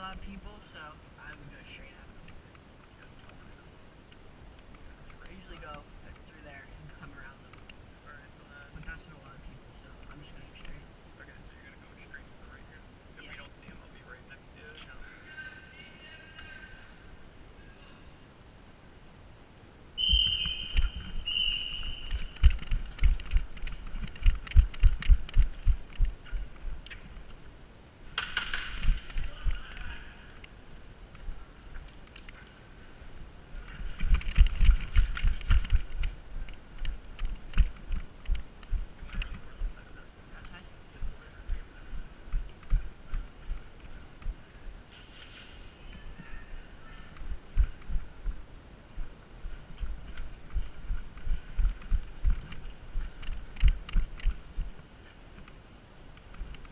lot of people, so I would go straight out. I usually go through there and come around them. Alright, so then... But that's not a lot of people, so I'm just going straight. Okay, so you're gonna go straight to the right here. If we don't see him, I'll be right next to you. No. Outside?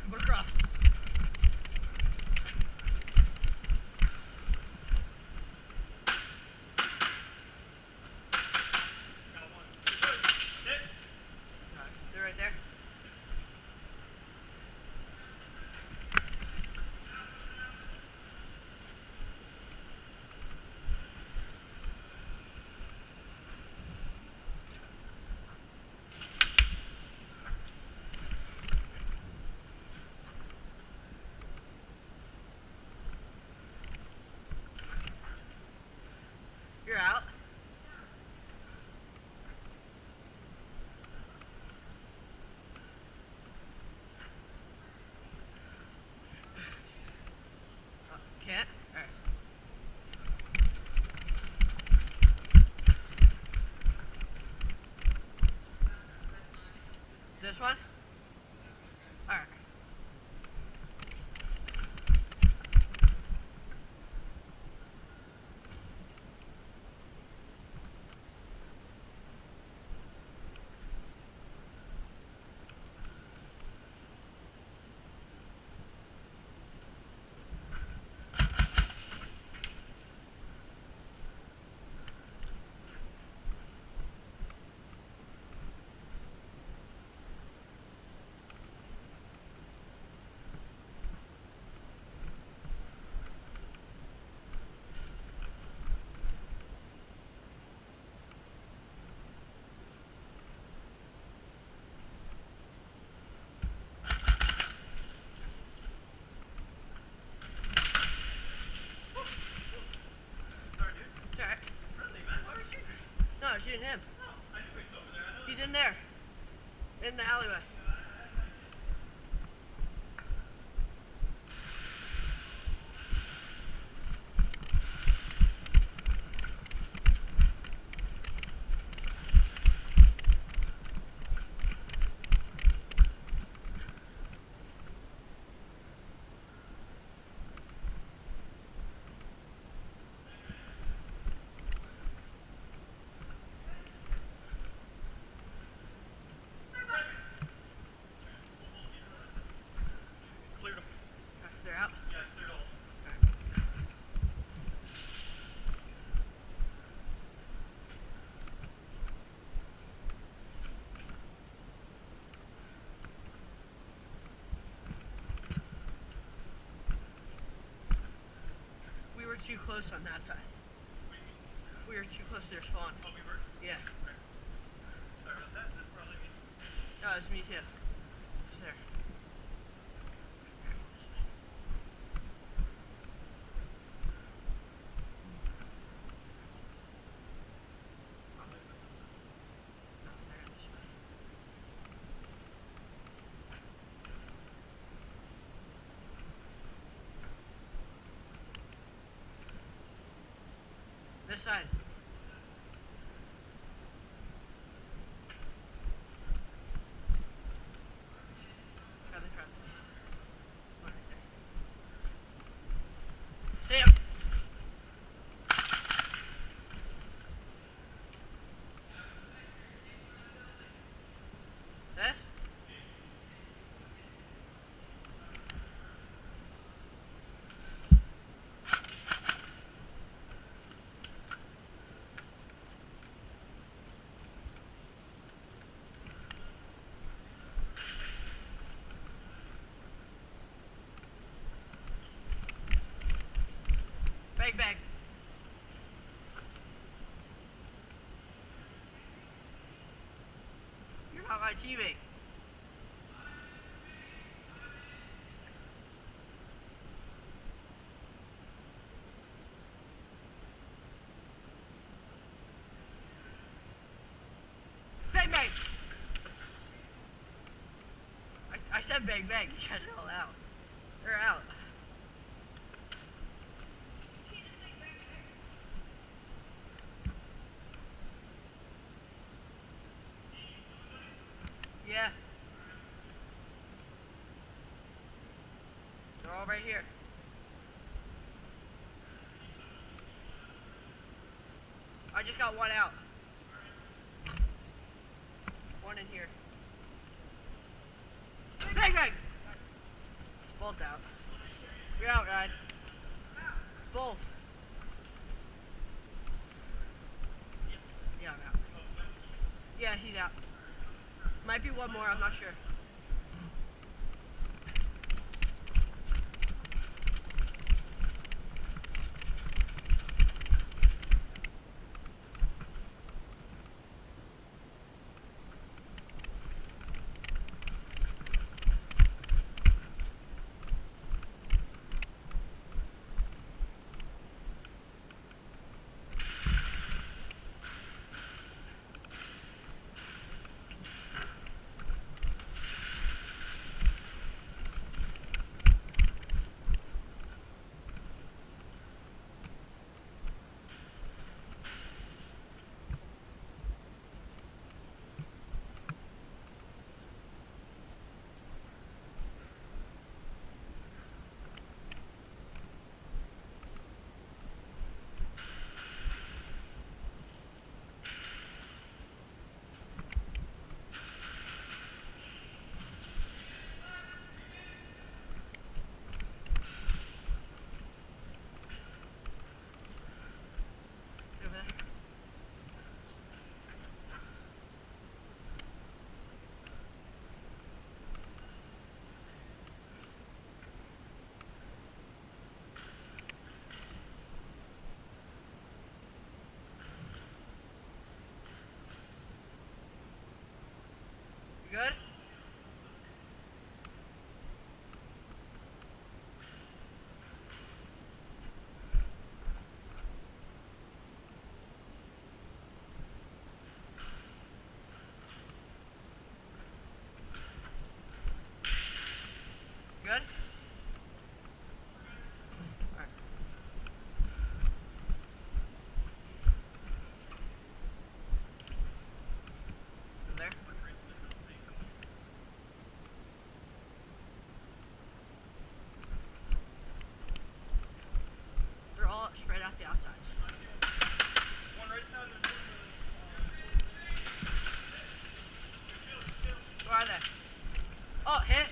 Go across. Got one. Good. Hit. They're right there. You're out. Can't? Alright. This one? Alright. Sorry, dude. It's alright. Friendly, man. Why were you shooting? No, I'm shooting him. Oh, I knew he was over there. I know. He's in there. In the alleyway. Cleared him. They're out. Yeah, cleared all. We were too close on that side. We were too close to their spawn. Oh, we were? Yeah. Sorry about that. That's probably me. No, it's me too. It's there. No, they're this way. This side. Crowley, Crowley. One right there. See him. This? My teammate. Bang bang! I said bang bang, you guys are all out. They're out. Yeah. They're all right here. I just got one out. One in here. Bang bang! Both out. You're out, Ryan. Both. Yeah, I'm out. Yeah, he's out. Might be one more, I'm not sure. You good? Good? Alright. You there? They're all spread out the outside. One right side of the Where are they? Oh, hit!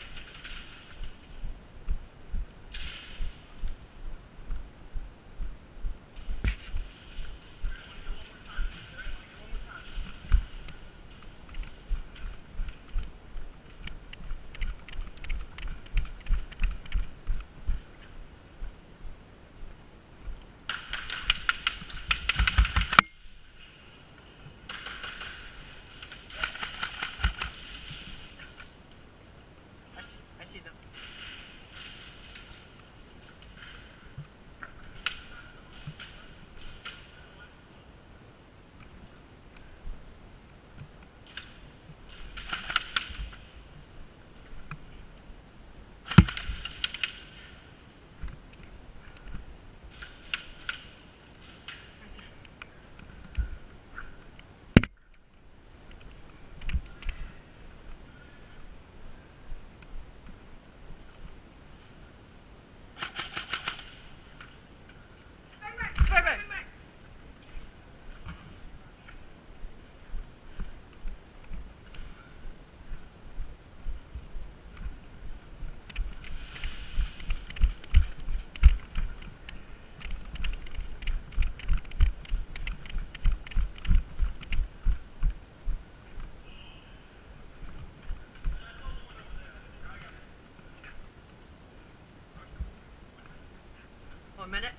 I see them. Bang bang! One minute.